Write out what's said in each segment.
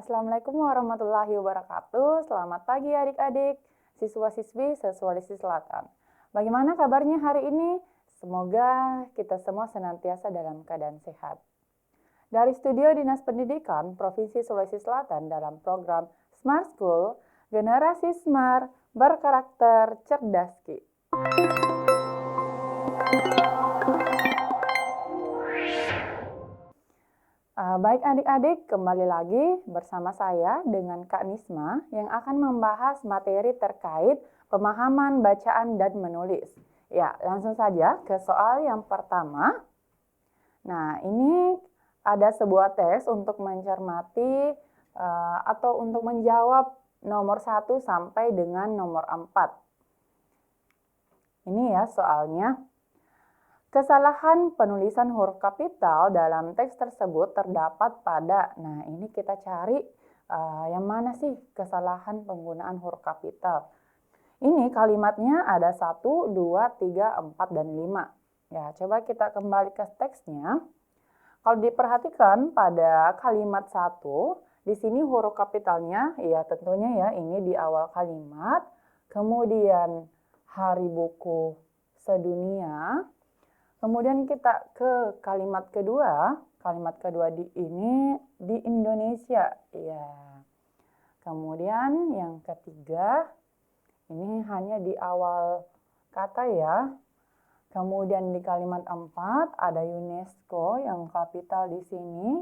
Assalamualaikum warahmatullahi wabarakatuh. Selamat pagi adik-adik, siswa-siswi Sulawesi Selatan. Bagaimana kabarnya hari ini? Semoga kita semua senantiasa dalam keadaan sehat. Dari Studio Dinas Pendidikan Provinsi Sulawesi Selatan dalam program Smart School, Generasi Smart Berkarakter Cerdas Ki. Baik adik-adik, kembali lagi bersama saya dengan Kak Nisma yang akan membahas materi terkait pemahaman bacaan dan menulis. Ya, langsung saja ke soal yang pertama. Nah, ini ada sebuah tes untuk mencermati atau untuk menjawab nomor 1 sampai dengan nomor 4. Ini ya soalnya. Kesalahan penulisan huruf kapital dalam teks tersebut terdapat pada, nah ini kita cari yang mana sih kesalahan penggunaan huruf kapital. Ini kalimatnya ada 1, 2, 3, 4, dan 5. Ya, coba kita kembali ke teksnya. Kalau diperhatikan pada kalimat 1, di sini huruf kapitalnya, ya tentunya ya ini di awal kalimat, kemudian hari buku sedunia. Kemudian kita ke kalimat kedua ini di Indonesia, ya. Kemudian yang ketiga, ini hanya di awal kata ya. Kemudian di kalimat 4 ada UNESCO yang kapital di sini.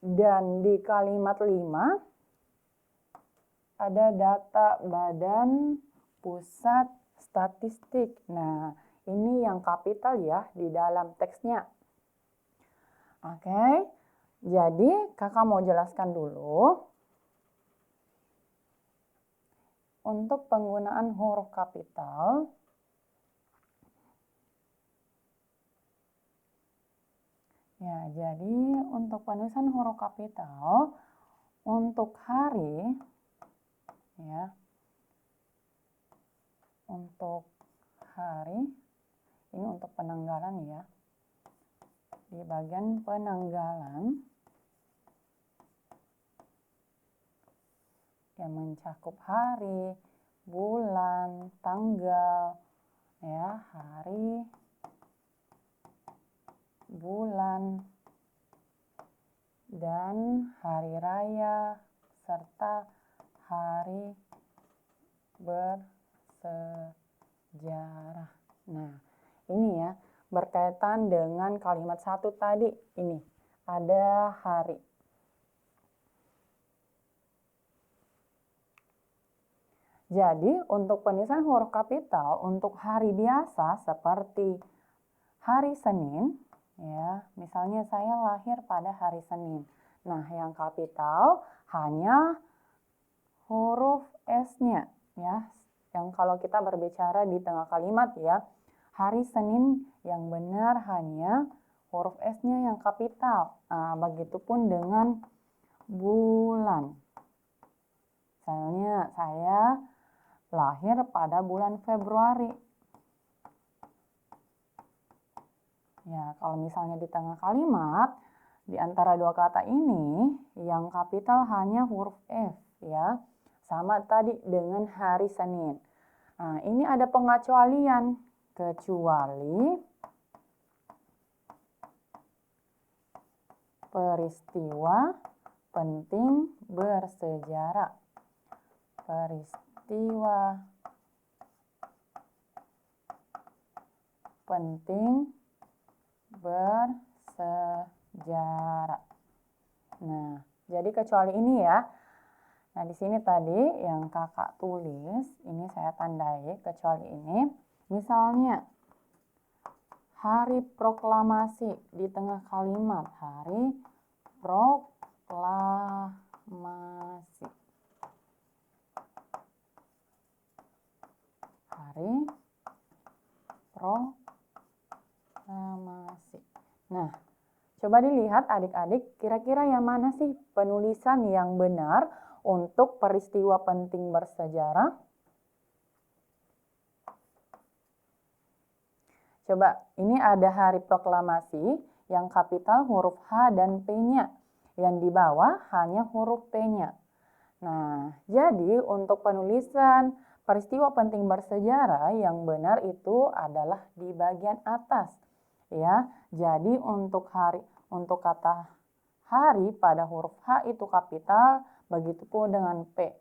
Dan di kalimat 5 ada data Badan Pusat Statistik. Nah, ini yang kapital ya di dalam teksnya. Oke, jadi kakak mau jelaskan dulu. Untuk penggunaan huruf kapital, ya jadi untuk penulisan huruf kapital, untuk hari, ya, untuk hari, ini untuk penanggalan ya. Di bagian penanggalan yang mencakup hari, bulan, tanggal, ya, hari, bulan, dan hari raya serta hari bersejarah. Nah, ini ya berkaitan dengan kalimat 1 tadi. Ini ada hari. Jadi untuk penulisan huruf kapital untuk hari biasa seperti hari Senin, ya, misalnya saya lahir pada hari Senin. Nah, yang kapital hanya huruf S-nya ya. Yang kalau kita berbicara di tengah kalimat ya, hari Senin yang benar hanya huruf S-nya yang kapital. Nah, begitupun dengan bulan. Misalnya saya lahir pada bulan Februari. Ya, kalau misalnya di tengah kalimat, di antara dua kata ini, yang kapital hanya huruf F ya. Sama tadi dengan hari Senin. Nah, ini ada pengecualian. Kecuali peristiwa penting bersejarah. Peristiwa penting bersejarah. Nah, jadi kecuali ini ya. Nah, di sini tadi yang kakak tulis, ini saya tandai kecuali ini. Misalnya, hari proklamasi di tengah kalimat, hari proklamasi. Hari proklamasi. Nah, coba dilihat adik-adik, kira-kira yang mana sih penulisan yang benar untuk peristiwa penting bersejarah? Coba, ini ada hari proklamasi yang kapital huruf H dan P-nya. Yang di bawah hanya huruf P-nya. Nah, jadi untuk penulisan peristiwa penting bersejarah yang benar itu adalah di bagian atas. Ya, jadi untuk kata hari pada huruf H itu kapital, begitupun dengan P.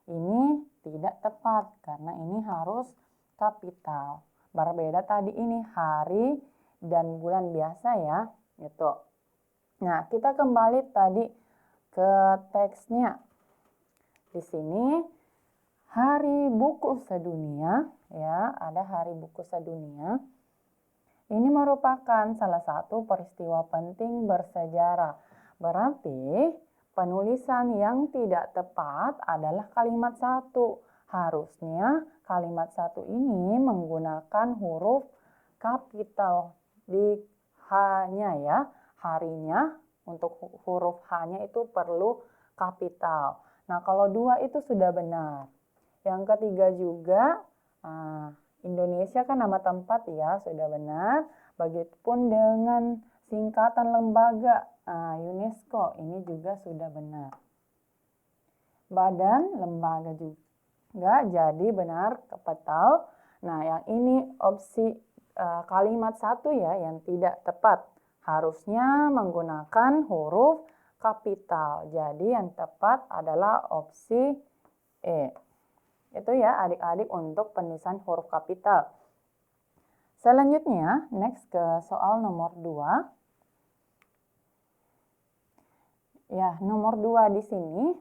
Ini tidak tepat karena ini harus kapital. Berbeda tadi ini hari dan bulan biasa ya, gitu. Nah, kita kembali tadi ke teksnya. Di sini Hari Buku Sedunia, ya, ada Hari Buku Sedunia. Ini merupakan salah satu peristiwa penting bersejarah. Berarti penulisan yang tidak tepat adalah kalimat satu. Harusnya kalimat satu ini menggunakan huruf kapital di H-nya ya. Harinya untuk huruf H-nya itu perlu kapital. Nah, kalau dua itu sudah benar. Yang ketiga juga, Indonesia kan nama tempat ya, sudah benar. Begitupun dengan singkatan lembaga, UNESCO, ini juga sudah benar. Badan lembaga juga jadi benar kapital. Nah, yang ini opsi kalimat satu ya yang tidak tepat. Harusnya menggunakan huruf kapital. Jadi yang tepat adalah opsi E. Itu ya adik-adik untuk penulisan huruf kapital. Selanjutnya, next ke soal nomor 2. Ya, nomor 2 di sini.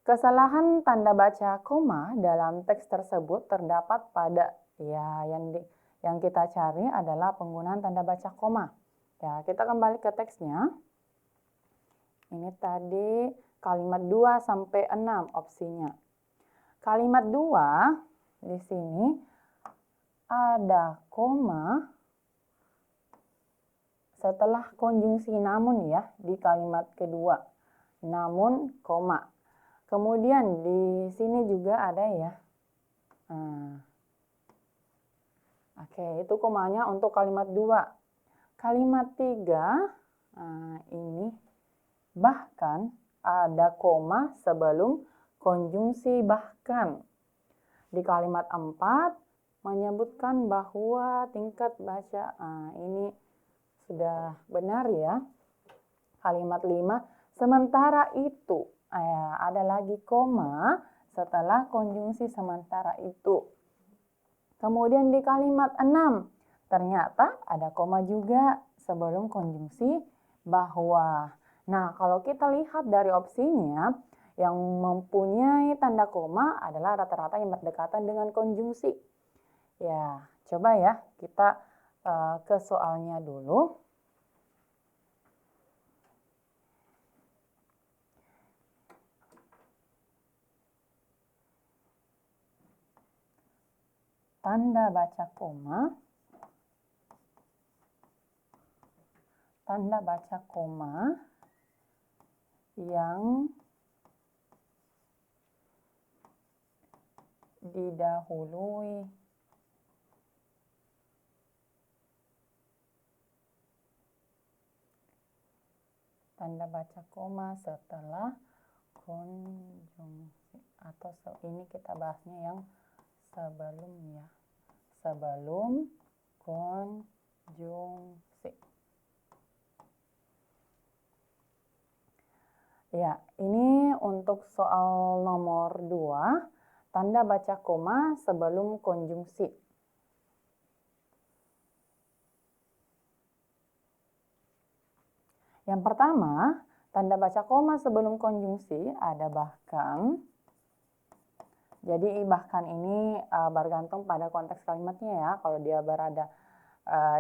Kesalahan tanda baca koma dalam teks tersebut terdapat pada, ya, yang kita cari adalah penggunaan tanda baca koma. Ya, kita kembali ke teksnya. Ini tadi kalimat 2 sampai 6 opsinya. Kalimat 2 di sini ada koma setelah konjungsi namun ya di kalimat kedua. Namun koma. Kemudian di sini juga ada ya. Oke, itu komanya untuk kalimat 2. Kalimat 3 ini bahkan ada koma sebelum konjungsi bahkan. Di kalimat 4 menyebutkan bahwa tingkat baca, ini sudah benar ya. Kalimat 5, sementara itu, ada lagi koma setelah konjungsi sementara itu. Kemudian di kalimat 6, ternyata ada koma juga sebelum konjungsi bahwa. Nah, kalau kita lihat dari opsinya, yang mempunyai tanda koma adalah rata-rata yang berdekatan dengan konjungsi. Ya, coba ya kita ke soalnya dulu. Tanda baca koma. Tanda baca koma yang didahului tanda baca koma setelah konjungsi, atau ini kita bahasnya yang sebelum ya, sebelum konjungsi. Ya, ini untuk soal nomor 2, tanda baca koma sebelum konjungsi. Yang pertama, tanda baca koma sebelum konjungsi ada bahkan. Jadi bahkan ini bergantung pada konteks kalimatnya ya. Kalau dia berada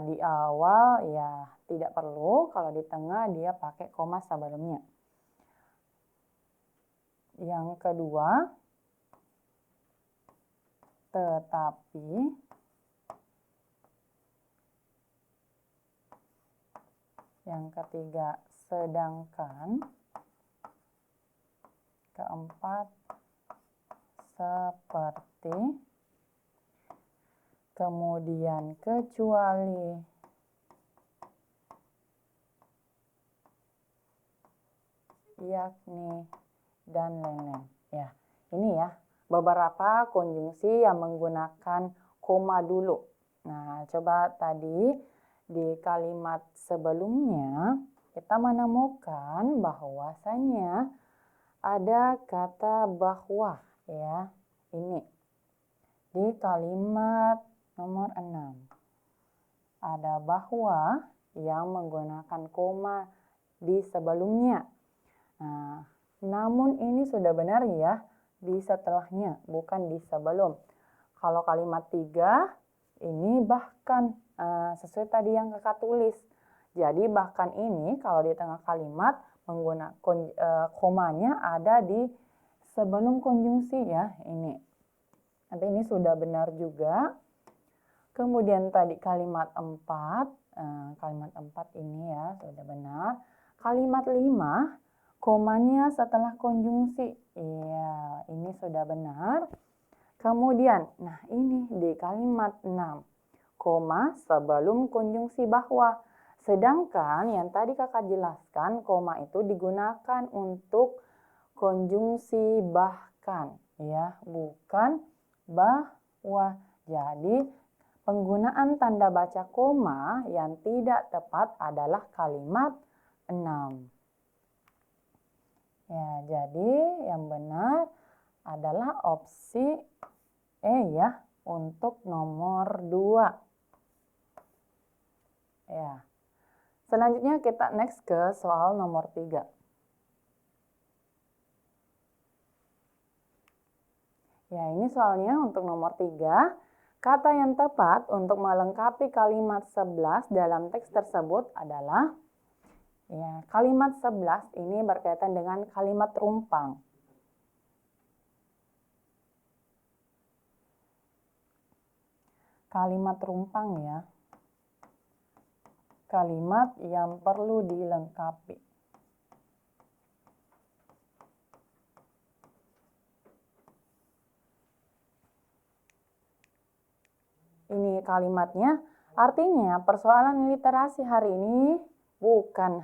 di awal ya tidak perlu, kalau di tengah dia pakai koma sebelumnya. Yang kedua, tetapi. Yang ketiga, sedangkan. Keempat, seperti. Kemudian kecuali. yakni, dan lain-lain. Ya, ini ya beberapa konjungsi yang menggunakan koma dulu. Nah, coba tadi di kalimat sebelumnya kita menemukan bahwasanya ada kata bahwa ya. Ini di kalimat nomor 6. Ada bahwa yang menggunakan koma di sebelumnya. Nah, namun ini sudah benar ya di setelahnya, bukan di sebelum. Kalau kalimat 3, ini bahkan sesuai tadi yang kakak tulis. Jadi bahkan ini kalau di tengah kalimat menggunakan komanya ada di sebelum konjungsi ya ini. Nanti ini sudah benar juga. Kemudian tadi kalimat 4, kalimat 4 ini ya sudah benar. Kalimat 5, komanya setelah konjungsi. Iya, ini sudah benar. Kemudian, nah ini di kalimat 6, koma sebelum konjungsi bahwa. Sedangkan yang tadi kakak jelaskan, koma itu digunakan untuk konjungsi bahkan, ya, bukan bahwa. Jadi, penggunaan tanda baca koma yang tidak tepat adalah kalimat 6. Ya, jadi yang benar adalah opsi E ya, untuk nomor 2. Ya. Selanjutnya kita next ke soal nomor 3. Ya, ini soalnya untuk nomor 3. Kata yang tepat untuk melengkapi kalimat 11 dalam teks tersebut adalah ya, kalimat 11 ini berkaitan dengan kalimat rumpang. Kalimat rumpang ya. Kalimat yang perlu dilengkapi. Ini kalimatnya, artinya persoalan literasi hari ini bukan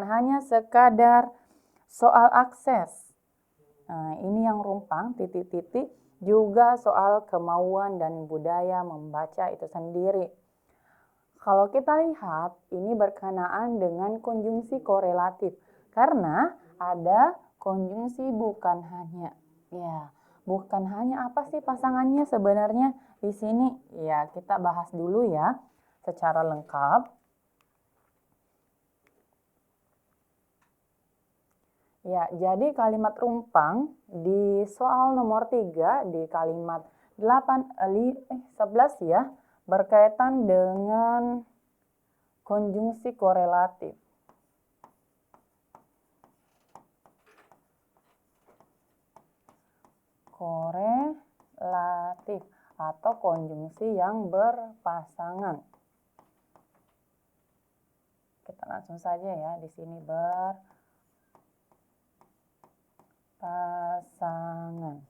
hanya sekadar soal akses. Nah, ini yang rumpang titik-titik, juga soal kemauan dan budaya membaca itu sendiri. Kalau kita lihat, ini berkenaan dengan konjungsi korelatif karena ada konjungsi bukan hanya. Ya, bukan hanya apa sih pasangannya sebenarnya di sini? Ya, kita bahas dulu ya secara lengkap. Ya, jadi kalimat rumpang di soal nomor 3 di kalimat 11 ya, berkaitan dengan konjungsi korelatif. Korelatif atau konjungsi yang berpasangan. Kita langsung saja ya di sini berpasangan.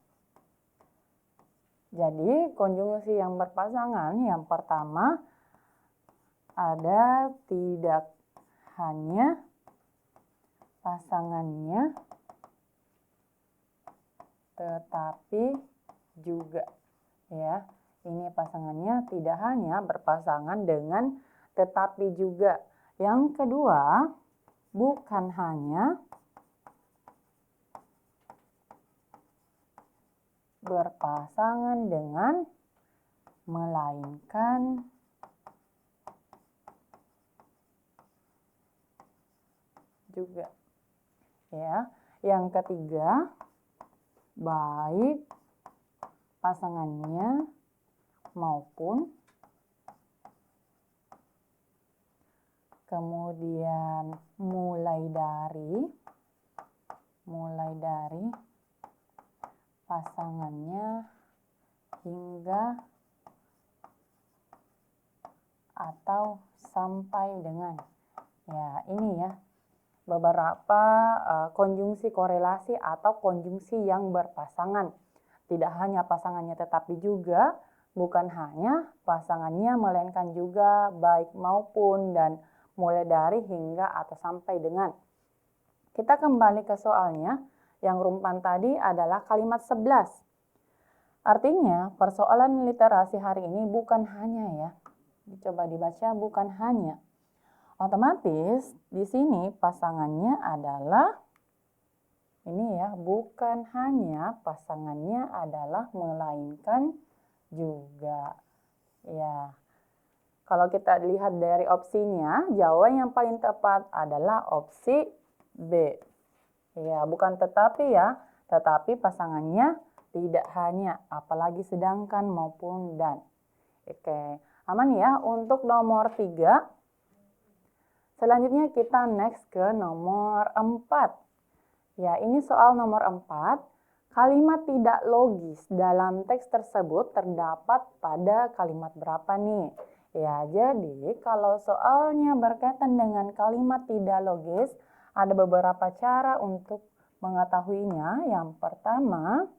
Jadi konjungsi yang berpasangan yang pertama ada tidak hanya pasangannya tetapi juga ya. Ini pasangannya tidak hanya berpasangan dengan tetapi juga. Yang kedua, bukan hanya berpasangan dengan, melainkan juga. Ya. Yang ketiga, baik pasangannya maupun, kemudian mulai dari pasangannya hingga atau sampai dengan. Ya, ini ya beberapa konjungsi korelasi atau konjungsi yang berpasangan. Tidak hanya pasangannya tetapi juga, bukan hanya pasangannya melainkan juga, baik maupun, dan mulai dari hingga atau sampai dengan. Kita kembali ke soalnya. Yang rumpan tadi adalah kalimat 11. Artinya, persoalan literasi hari ini bukan hanya ya. Coba dibaca, bukan hanya. Otomatis di sini pasangannya adalah ini ya, bukan hanya, pasangannya adalah melainkan juga. Ya. Kalau kita lihat dari opsinya, jawaban yang paling tepat adalah opsi B. Ya, bukan tetapi ya, tetapi pasangannya tidak hanya, apalagi sedangkan maupun dan. Oke, aman ya untuk nomor 3. Selanjutnya kita next ke nomor 4. Ya, ini soal nomor 4. Kalimat tidak logis dalam teks tersebut terdapat pada kalimat berapa nih? Ya, jadi kalau soalnya berkaitan dengan kalimat tidak logis, ada beberapa cara untuk mengetahuinya. Yang pertama,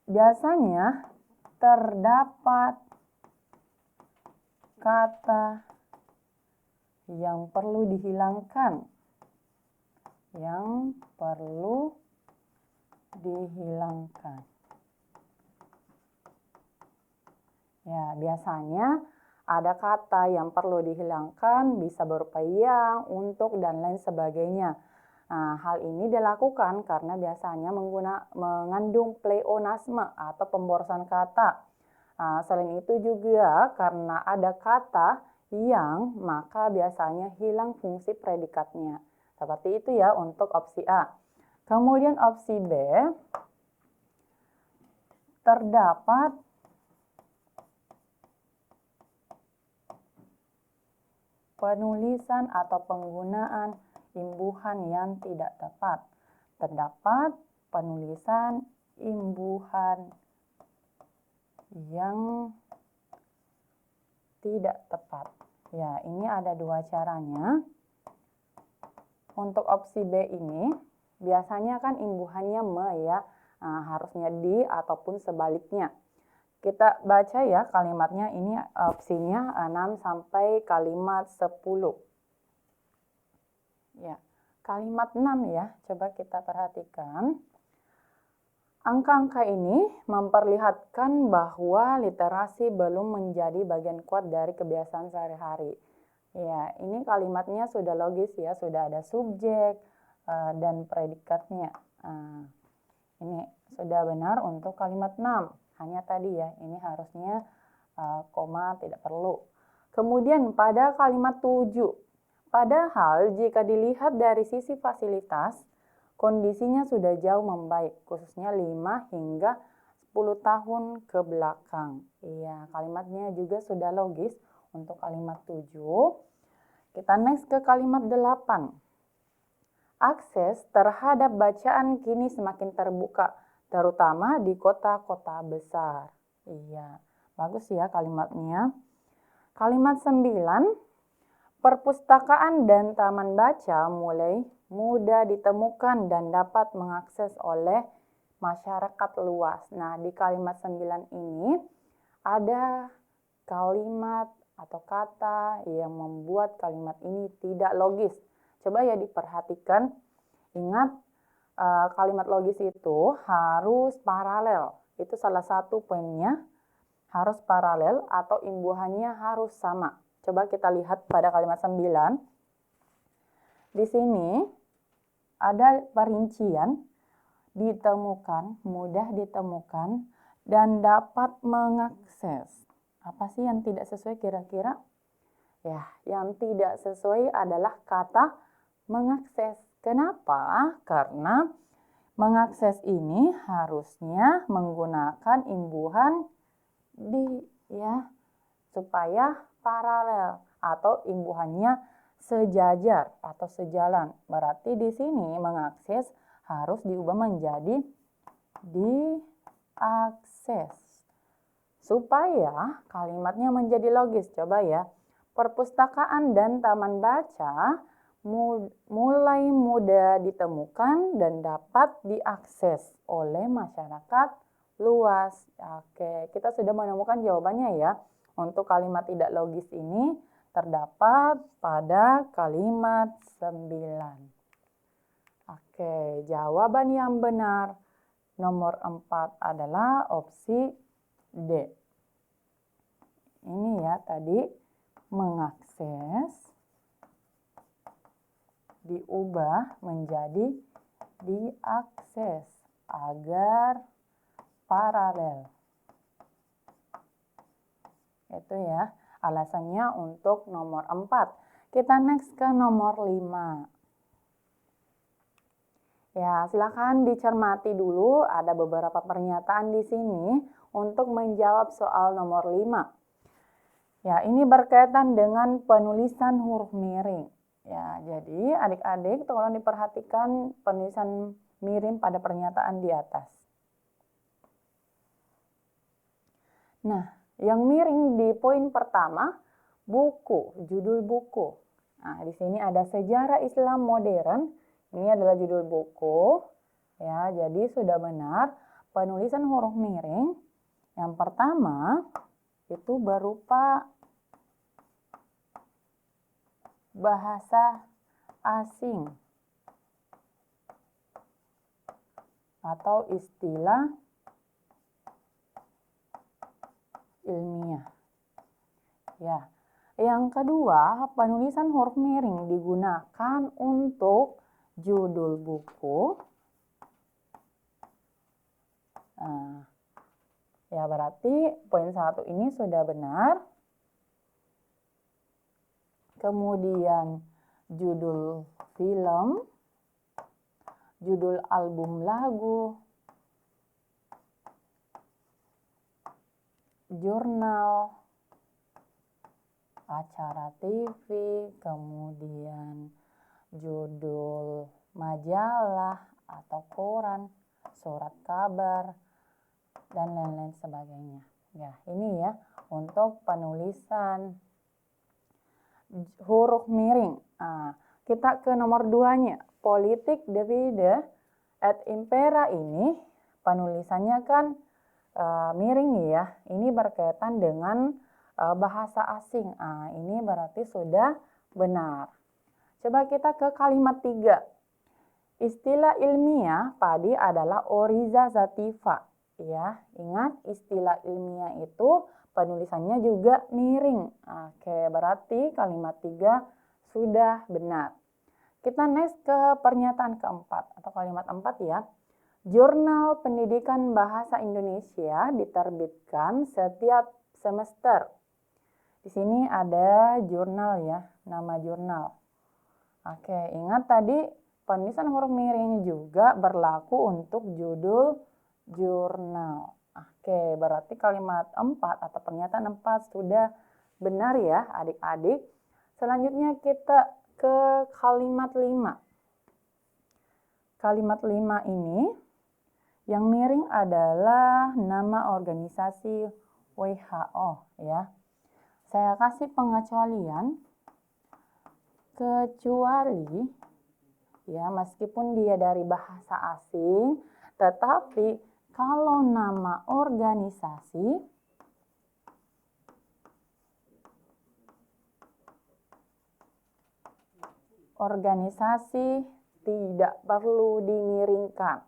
biasanya terdapat kata yang perlu dihilangkan. Yang perlu dihilangkan. Ya, biasanya ada kata yang perlu dihilangkan, bisa berupa yang, untuk, dan lain sebagainya. Nah, hal ini dilakukan karena biasanya mengandung pleonasme atau pemborosan kata. Nah, selain itu juga karena ada kata yang, maka biasanya hilang fungsi predikatnya. Seperti itu ya untuk opsi A. Kemudian opsi B, terdapat penulisan atau penggunaan imbuhan yang tidak tepat. Terdapat penulisan imbuhan yang tidak tepat. Ya, ini ada dua caranya. Untuk opsi B ini, biasanya kan imbuhannya me ya, harusnya di ataupun sebaliknya. Kita baca ya kalimatnya, ini opsinya 6 sampai kalimat 10. Ya, kalimat 6 ya, coba kita perhatikan. Angka-angka ini memperlihatkan bahwa literasi belum menjadi bagian kuat dari kebiasaan sehari-hari. Ya, ini kalimatnya sudah logis ya, sudah ada subjek dan predikatnya. Ini sudah benar untuk kalimat 6. Hanya tadi ya, ini harusnya koma tidak perlu. Kemudian pada kalimat 7. Padahal jika dilihat dari sisi fasilitas, kondisinya sudah jauh membaik, khususnya 5 hingga 10 tahun ke belakang. Iya, kalimatnya juga sudah logis untuk kalimat 7. Kita next ke kalimat 8. Akses terhadap bacaan kini semakin terbuka, terutama di kota-kota besar. Iya, bagus ya kalimatnya. Kalimat 9. Perpustakaan dan taman baca mulai mudah ditemukan dan dapat mengakses oleh masyarakat luas. Nah, di kalimat 9 ini ada kalimat atau kata yang membuat kalimat ini tidak logis. Coba ya diperhatikan. Ingat, kalimat logis itu harus paralel. Itu salah satu poinnya, harus paralel atau imbuhannya harus sama. Coba kita lihat pada kalimat 9. Di sini ada perincian ditemukan, mudah ditemukan, dan dapat mengakses. Apa sih yang tidak sesuai kira-kira? Ya, yang tidak sesuai adalah kata mengakses. Kenapa? Karena mengakses ini harusnya menggunakan imbuhan di ya, supaya paralel atau imbuhannya sejajar atau sejalan. Berarti di sini mengakses harus diubah menjadi diakses. Supaya kalimatnya menjadi logis. Coba ya. Perpustakaan dan taman baca mulai mudah ditemukan dan dapat diakses oleh masyarakat luas. Oke, kita sudah menemukan jawabannya ya. Untuk kalimat tidak logis ini, terdapat pada kalimat 9. Oke, jawaban yang benar nomor 4 adalah opsi D. Ini ya tadi, mengakses diubah menjadi diakses agar paralel. Itu ya alasannya untuk nomor 4. Kita next ke nomor 5. Ya, silakan dicermati dulu, ada beberapa pernyataan di sini untuk menjawab soal nomor 5. Ya, ini berkaitan dengan penulisan huruf miring. Ya, jadi adik-adik tolong diperhatikan penulisan miring pada pernyataan di atas. Nah, yang miring di poin pertama, buku, judul buku. Nah, di sini ada sejarah Islam modern. Ini adalah judul buku. Ya, jadi sudah benar penulisan huruf miring. Yang pertama itu berupa bahasa asing atau istilah ilmiah. Ya. Yang kedua, penulisan huruf miring digunakan untuk judul buku. Nah, ya berarti poin 1 ini sudah benar. Kemudian judul film, judul album lagu, jurnal, acara TV, kemudian judul majalah atau koran, surat kabar, dan lain-lain sebagainya. Ya, ini ya untuk penulisan huruf miring. Nah, kita ke nomor 2-nya. Politik divide et impera ini penulisannya kan miring ya. Ini berkaitan dengan bahasa asing. Nah, ini berarti sudah benar. Coba kita ke kalimat 3. Istilah ilmiah padi adalah oriza sativa. Ya, ingat istilah ilmiah itu penulisannya juga miring. Oke, berarti kalimat 3 sudah benar. Kita next ke pernyataan keempat atau kalimat 4 ya. Jurnal Pendidikan Bahasa Indonesia diterbitkan setiap semester. Di sini ada jurnal ya, nama jurnal. Oke, ingat tadi penulisan huruf miring juga berlaku untuk judul jurnal. Oke, berarti kalimat 4 atau pernyataan 4 sudah benar ya adik-adik. Selanjutnya kita ke kalimat 5. Kalimat 5 ini yang miring adalah nama organisasi WHO ya. Saya kasih pengecualian kecuali ya meskipun dia dari bahasa asing, tetapi kalau nama organisasi tidak perlu dimiringkan.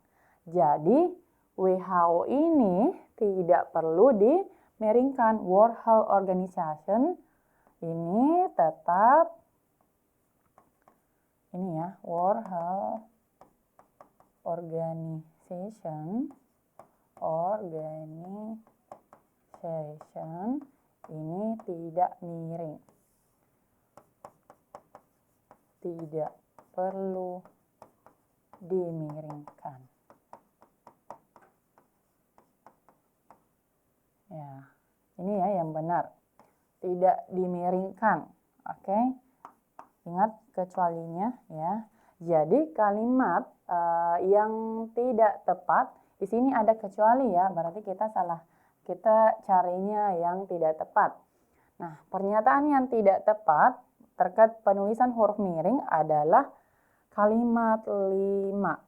Jadi WHO ini tidak perlu dimiringkan. World Health Organization ini tetap ini ya, World Health Organization ini tidak miring. Tidak perlu dimiringkan. Ya, ini ya yang benar. Tidak dimiringkan. Oke. Ingat kecualinya ya. Jadi kalimat yang tidak tepat di sini ada kecuali ya, berarti kita salah. Kita carinya yang tidak tepat. Nah, pernyataan yang tidak tepat terkait penulisan huruf miring adalah kalimat 5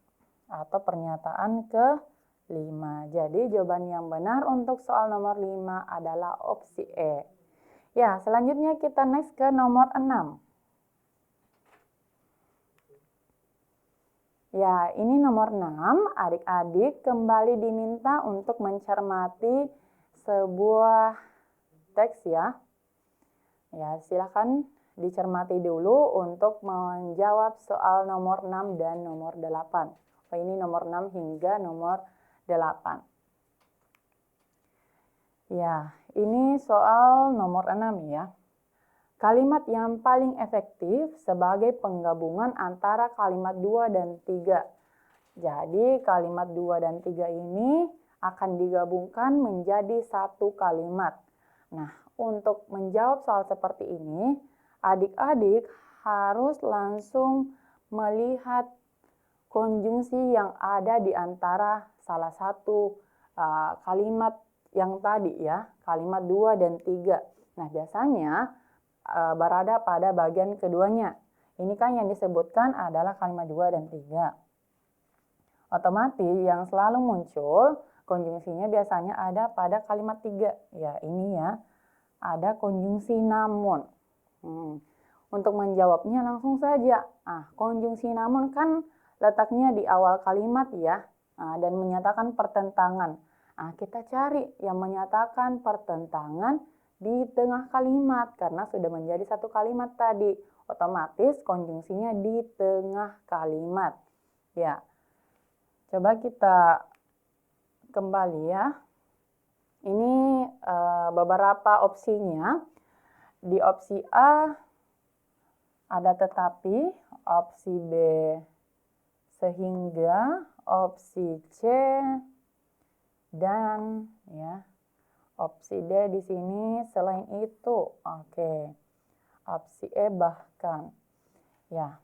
atau pernyataan ke-5. Jadi jawaban yang benar untuk soal nomor 5 adalah opsi E. Ya, selanjutnya kita next ke nomor 6. Ya, ini nomor 6. Adik-adik kembali diminta untuk mencermati sebuah teks ya. Ya, silakan dicermati dulu untuk menjawab soal nomor 6 dan nomor 8. Ini nomor 6 hingga nomor 8. Ya, ini soal nomor 6 ya. Kalimat yang paling efektif sebagai penggabungan antara kalimat 2 dan 3. Jadi kalimat 2 dan 3 ini akan digabungkan menjadi satu kalimat. Nah, untuk menjawab soal seperti ini, adik-adik harus langsung melihat konjungsi yang ada di antara salah satu kalimat yang tadi ya, kalimat 2 dan 3. Nah, biasanya berada pada bagian keduanya. Ini kan yang disebutkan adalah kalimat 2 dan 3. Otomatis yang selalu muncul konjungsinya biasanya ada pada kalimat 3. Ya, ini ya. Ada konjungsi namun. Untuk menjawabnya langsung saja. Konjungsi namun kan letaknya di awal kalimat ya. Dan menyatakan pertentangan. Kita cari yang menyatakan pertentangan di tengah kalimat. Karena sudah menjadi satu kalimat tadi. Otomatis konjungsinya di tengah kalimat. Ya. Coba kita kembali ya. Ini beberapa opsinya. Di opsi A ada tetapi, opsi B sehingga, opsi C dan ya, opsi D di sini selain itu. Oke. Opsi E bahkan. Ya.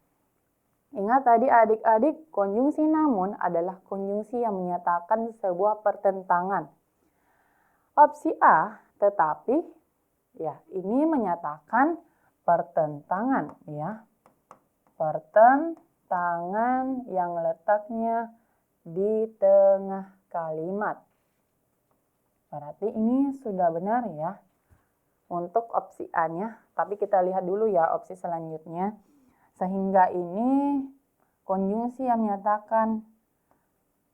Ingat tadi adik-adik, konjungsi namun adalah konjungsi yang menyatakan sebuah pertentangan. Opsi A, tetapi, ya ini menyatakan pertentangan ya. Pertentangan yang letaknya di tengah kalimat. Berarti ini sudah benar ya untuk opsi A-nya. Tapi kita lihat dulu ya opsi selanjutnya. Sehingga ini konjungsi yang menyatakan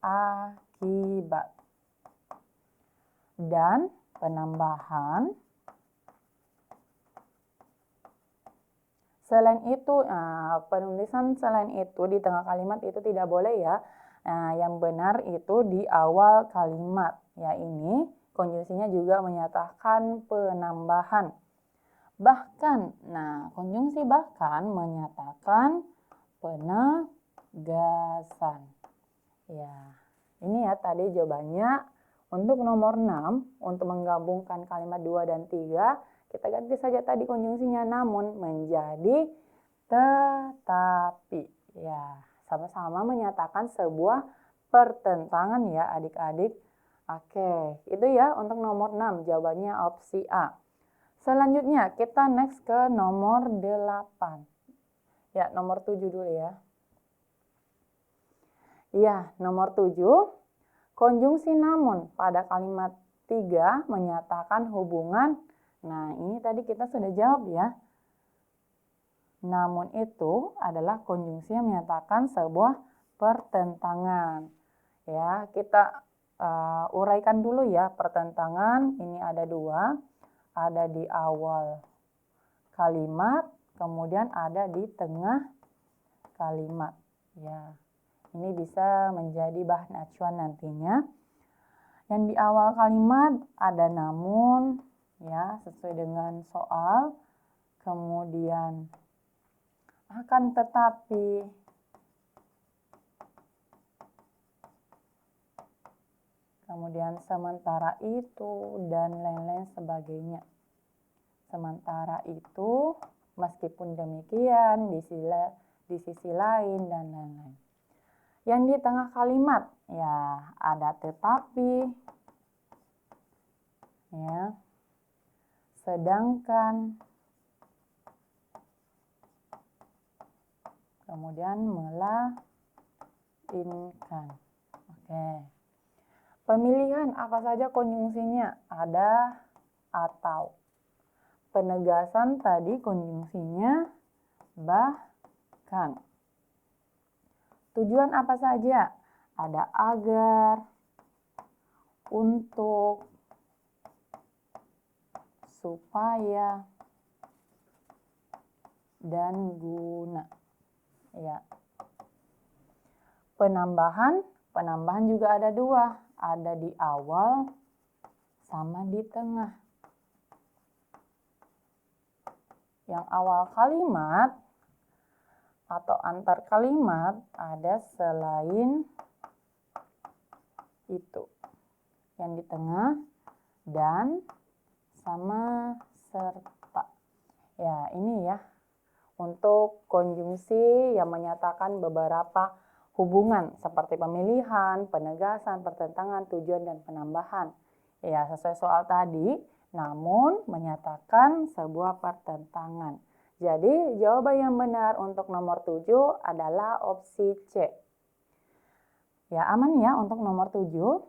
akibat. Dan penambahan. Selain itu, penulisan selain itu di tengah kalimat itu tidak boleh ya. Yang benar itu di awal kalimat. Ya ini konjungsinya juga menyatakan penambahan. Bahkan, konjungsi bahkan menyatakan penegasan. Ya, ini ya tadi jawabannya untuk nomor 6, untuk menggabungkan kalimat 2 dan 3, kita ganti saja tadi konjungsinya namun menjadi tetapi. Ya, sama-sama menyatakan sebuah pertentangan ya adik-adik. Oke, itu ya untuk nomor 6, jawabannya opsi A. Selanjutnya kita next ke nomor 8. Ya, nomor 7 dulu ya. Ya, nomor 7. Konjungsi namun pada kalimat 3 menyatakan hubungan. Nah, ini tadi kita sudah jawab ya. Namun itu adalah konjungsi yang menyatakan sebuah pertentangan. Ya, kita uraikan dulu ya pertentangan. Ini ada 2. Ada di awal kalimat, kemudian ada di tengah kalimat. Ya, ini bisa menjadi bahan acuan nantinya. Yang di awal kalimat ada namun, ya sesuai dengan soal. Kemudian akan tetapi. Kemudian sementara itu dan lain-lain sebagainya. Sementara itu, meskipun demikian, di sisi lain dan lain-lain. Yang di tengah kalimat, ya ada tetapi, ya, sedangkan, kemudian melainkan. Oke. Pemilihan apa saja konjungsinya? Ada atau. penegasan tadi konjungsinya bahkan. Tujuan apa saja? Ada agar, untuk, supaya, dan guna. Ya. Penambahan juga ada dua. Ada di awal sama di tengah. Yang awal kalimat atau antar kalimat ada selain itu. Yang di tengah dan sama serta. Ya, ini ya. Untuk konjungsi yang menyatakan beberapa hubungan seperti pemilihan, penegasan, pertentangan, tujuan, dan penambahan. Ya, sesuai soal tadi, namun menyatakan sebuah pertentangan. Jadi, jawaban yang benar untuk nomor 7 adalah opsi C. Ya, aman ya untuk nomor 7.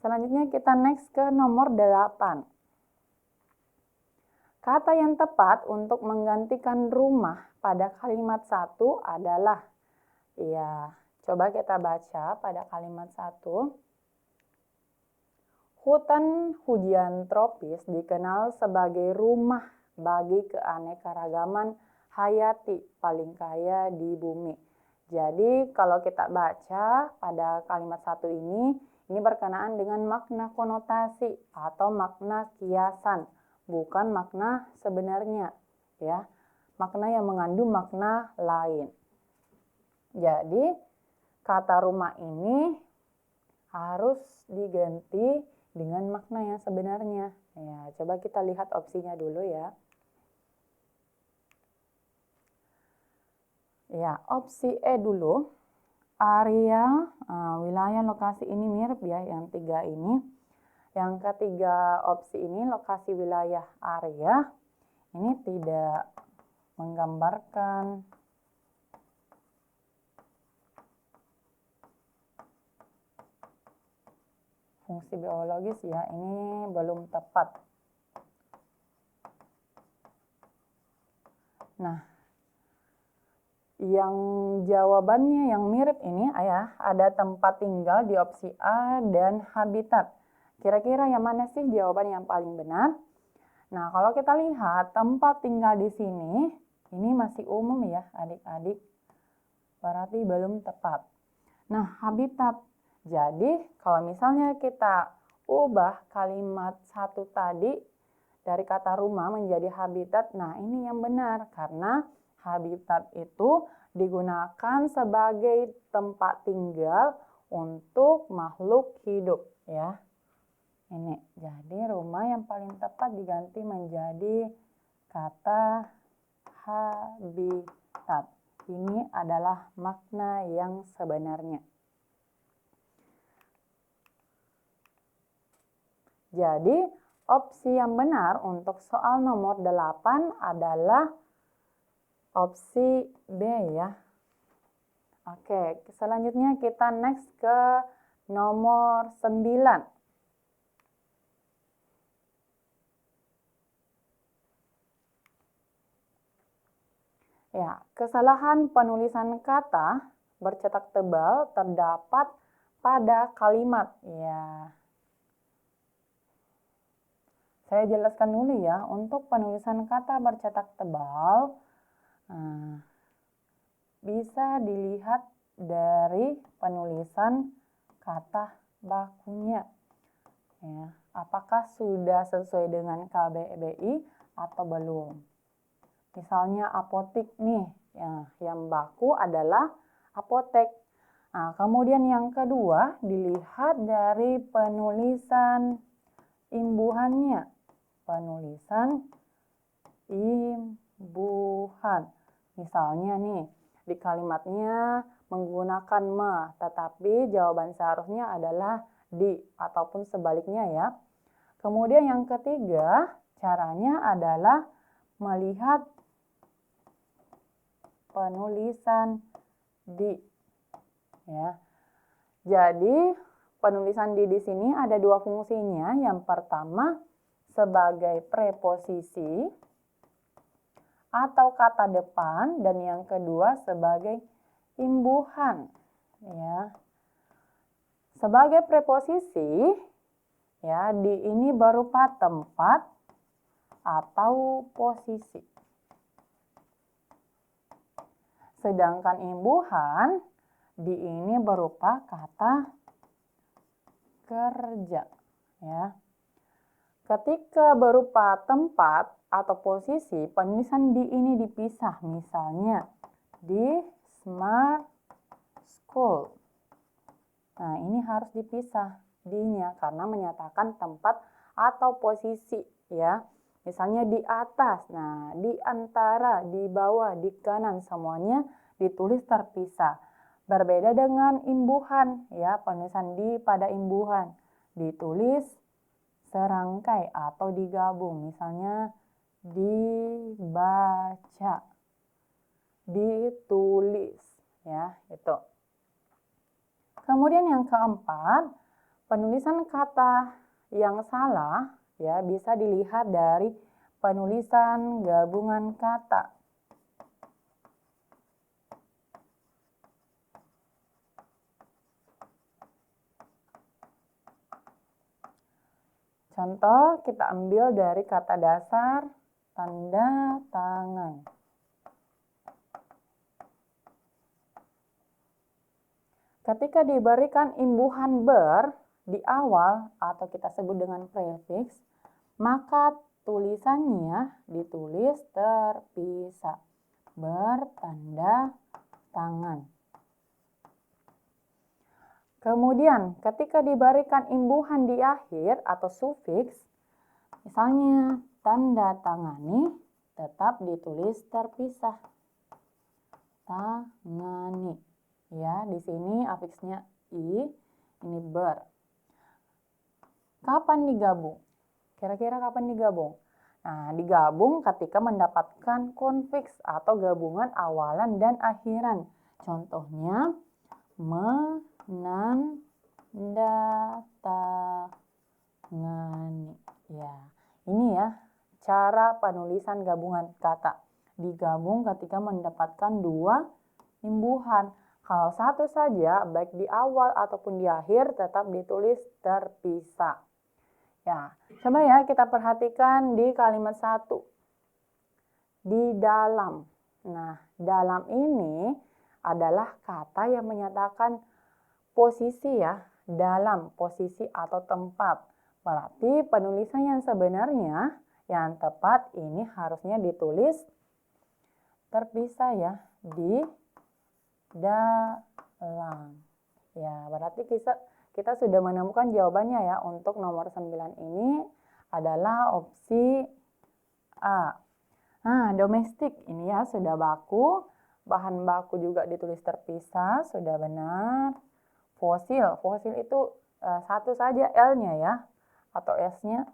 Selanjutnya kita next ke nomor 8. Kata yang tepat untuk menggantikan rumah pada kalimat 1 adalah, ya, coba kita baca pada kalimat 1. Hutan hujan tropis dikenal sebagai rumah bagi keanekaragaman hayati paling kaya di bumi. Jadi kalau kita baca pada kalimat 1 ini berkenaan dengan makna konotasi atau makna kiasan, bukan makna sebenarnya, ya. Makna yang mengandung makna lain. Jadi kata rumah ini harus diganti dengan makna yang sebenarnya. Ya, coba kita lihat opsinya dulu ya. Ya, opsi E dulu. Area, wilayah, lokasi ini mirip ya, yang 3 ini. Yang ketiga opsi ini, lokasi, wilayah, area, ini tidak menggambarkan fungsi biologis ya, ini belum tepat. Nah, yang jawabannya yang mirip ini ya, ada tempat tinggal di opsi A dan habitat. Kira-kira yang mana sih jawaban yang paling benar? Nah, kalau kita lihat tempat tinggal di sini, ini masih umum ya adik-adik, berarti belum tepat. Nah, habitat. Jadi, kalau misalnya kita ubah kalimat 1 tadi dari kata rumah menjadi habitat, nah ini yang benar karena habitat itu digunakan sebagai tempat tinggal untuk makhluk hidup ya. Ini, jadi rumah yang paling tepat diganti menjadi kata habitat. Ini adalah makna yang sebenarnya. Jadi, opsi yang benar untuk soal nomor 8 adalah opsi B ya. Oke, selanjutnya kita next ke nomor 9. Ya, kesalahan penulisan kata bercetak tebal terdapat pada kalimat. Ya, saya jelaskan dulu ya, untuk penulisan kata bercetak tebal bisa dilihat dari penulisan kata bakunya. Ya, apakah sudah sesuai dengan KBBI atau belum? Misalnya apotik nih, ya, yang baku adalah apotek. Nah, kemudian yang kedua dilihat dari penulisan imbuhannya. Penulisan imbuhan. Misalnya nih, di kalimatnya menggunakan me, tetapi jawaban seharusnya adalah di ataupun sebaliknya ya. Kemudian yang ketiga, caranya adalah melihat penulisan di ya. Jadi penulisan di sini ada dua fungsinya. Yang pertama sebagai preposisi atau kata depan, dan yang kedua sebagai imbuhan, ya. Sebagai preposisi, ya, ini berupa tempat atau posisi. Sedangkan imbuhan ini berupa kata kerja, ya. Ketika berupa tempat atau posisi, penulisan di ini dipisah. Misalnya di smart school. Nah, ini harus dipisah di-nya karena menyatakan tempat atau posisi, ya. Misalnya di atas, nah di antara, di bawah, di kanan, semuanya ditulis terpisah. Berbeda dengan imbuhan, ya, penulisan di pada imbuhan ditulis serangkai atau digabung. Misalnya dibaca, ditulis, ya, itu. Kemudian yang keempat, penulisan kata yang salah, ya, bisa dilihat dari penulisan gabungan kata. Contoh kita ambil dari kata dasar tanda tangan. Ketika diberikan imbuhan ber di awal atau kita sebut dengan prefiks, maka tulisannya ditulis terpisah, bertanda tangan. Kemudian ketika diberikan imbuhan di akhir atau sufiks, misalnya tanda tangani, tetap ditulis terpisah, tangani. Ya, di sini afiksnya i, ini ber. Kapan digabung? Kira-kira kapan digabung? Nah, digabung ketika mendapatkan konfiks atau gabungan awalan dan akhiran. Contohnya menandatangani. Ya, ini ya cara penulisan gabungan kata. Digabung ketika mendapatkan dua imbuhan. Kalau satu saja, baik di awal ataupun di akhir, tetap ditulis terpisah. Ya, coba ya kita perhatikan di kalimat 1. Di dalam. Nah, dalam ini adalah kata yang menyatakan posisi, ya. Dalam, posisi atau tempat. Berarti penulisan yang sebenarnya, yang tepat ini harusnya ditulis terpisah, ya. Di dalam. Ya, berarti kita sudah menemukan jawabannya, ya. Untuk nomor 9 ini adalah opsi A. Nah, domestik ini ya sudah baku, bahan baku juga ditulis terpisah, sudah benar. Fosil, fosil itu satu saja L-nya, ya, atau S-nya.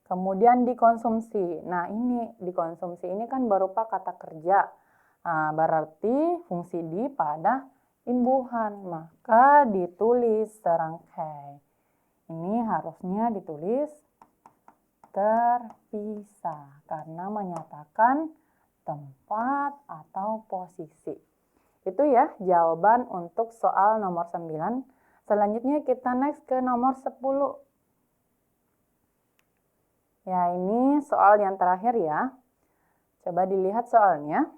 Kemudian dikonsumsi. Nah, ini dikonsumsi ini kan berupa kata kerja. Nah, berarti fungsi di pada imbuhan, maka ditulis serangkai. Ini harusnya ditulis terpisah karena menyatakan tempat atau posisi. Itu ya jawaban untuk soal nomor 9. Selanjutnya kita next ke nomor 10. Ya, ini soal yang terakhir ya. Coba dilihat soalnya.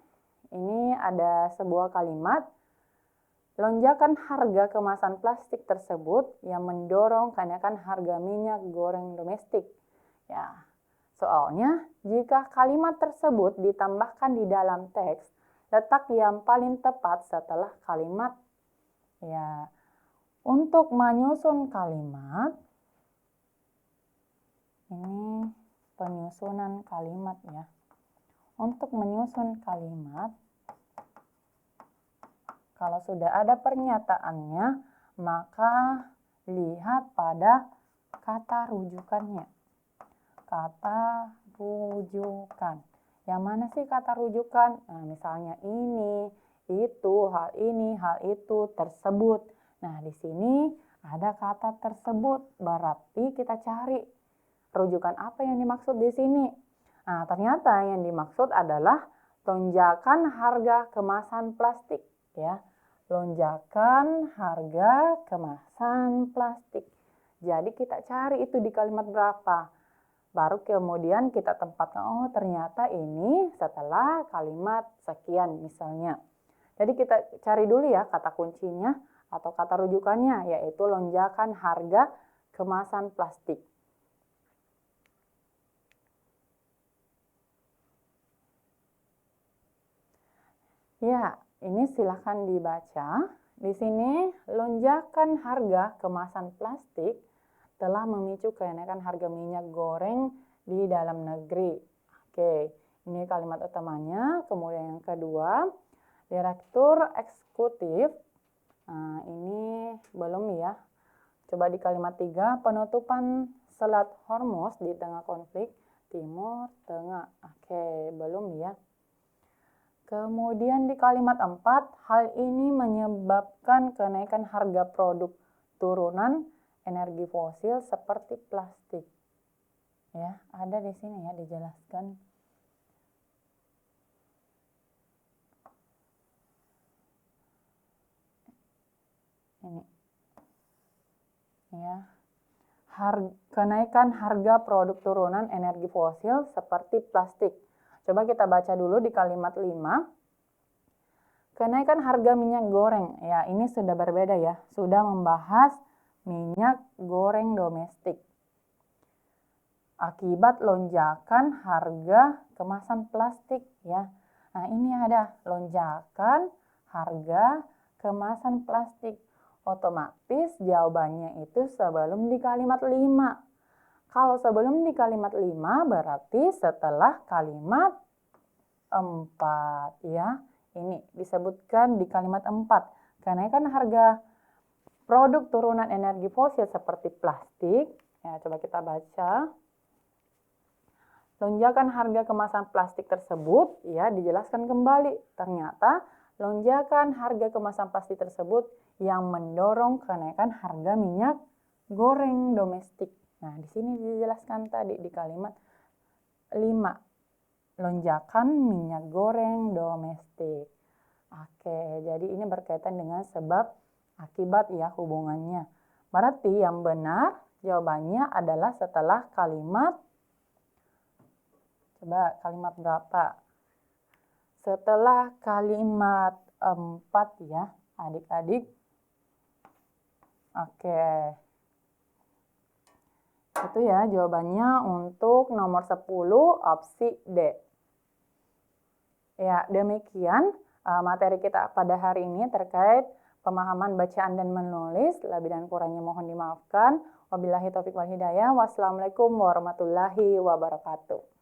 Ini ada sebuah kalimat. Lonjakan harga kemasan plastik tersebut yang mendorong kenaikan harga minyak goreng domestik. Ya, soalnya jika kalimat tersebut ditambahkan di dalam teks, letak yang paling tepat setelah kalimat. Ya, untuk menyusun kalimat, ini penyusunan kalimat ya. Untuk menyusun kalimat, kalau sudah ada pernyataannya, maka lihat pada kata rujukannya. Kata rujukan. Yang mana sih kata rujukan? Nah, misalnya ini, itu, hal ini, hal itu, tersebut. Nah, di sini ada kata tersebut. Berarti kita cari rujukan apa yang dimaksud di sini? Nah, ternyata yang dimaksud adalah lonjakan harga kemasan plastik, ya. Lonjakan harga kemasan plastik. Jadi kita cari itu di kalimat berapa. Baru kemudian kita tempatkan, oh ternyata ini setelah kalimat sekian misalnya. Jadi kita cari dulu ya kata kuncinya atau kata rujukannya, yaitu lonjakan harga kemasan plastik. Ya, ini silahkan dibaca. Di sini lonjakan harga kemasan plastik telah memicu kenaikan harga minyak goreng di dalam negeri. Oke, ini kalimat utamanya. Kemudian yang kedua, Direktur Eksekutif. Nah, ini belum ya. Coba di kalimat 3, penutupan Selat Hormuz di tengah konflik Timur Tengah. Oke, belum ya. Kemudian di kalimat 4, hal ini menyebabkan kenaikan harga produk turunan energi fosil seperti plastik. Ya, ada di sini ya dijelaskan. Ini. Ya. Kenaikan harga produk turunan energi fosil seperti plastik. Coba kita baca dulu di kalimat 5. Kenaikan harga minyak goreng. Ya, ini sudah berbeda ya. Sudah membahas minyak goreng domestik. Akibat lonjakan harga kemasan plastik ya. Nah, ini ada lonjakan harga kemasan plastik. Otomatis jawabannya itu sebelum di kalimat 5. Kalau sebelum di kalimat 5 berarti setelah kalimat 4 ya. Ini disebutkan di kalimat 4. Kenaikan harga produk turunan energi fosil seperti plastik. Ya, coba kita baca. Lonjakan harga kemasan plastik tersebut ya dijelaskan kembali. Ternyata lonjakan harga kemasan plastik tersebut yang mendorong kenaikan harga minyak goreng domestik. Nah, di sini dijelaskan tadi di kalimat 5. Lonjakan minyak goreng domestik. Oke, jadi ini berkaitan dengan sebab akibat ya hubungannya. Berarti yang benar jawabannya adalah setelah kalimat, coba kalimat berapa? Setelah kalimat 4 ya adik-adik. Oke. Itu ya jawabannya untuk nomor 10 opsi D. Ya, demikian materi kita pada hari ini terkait pemahaman bacaan dan menulis. Lebih dan kurangnya mohon dimaafkan. Wabillahi taufiq wal hidayah. Wassalamualaikum warahmatullahi wabarakatuh.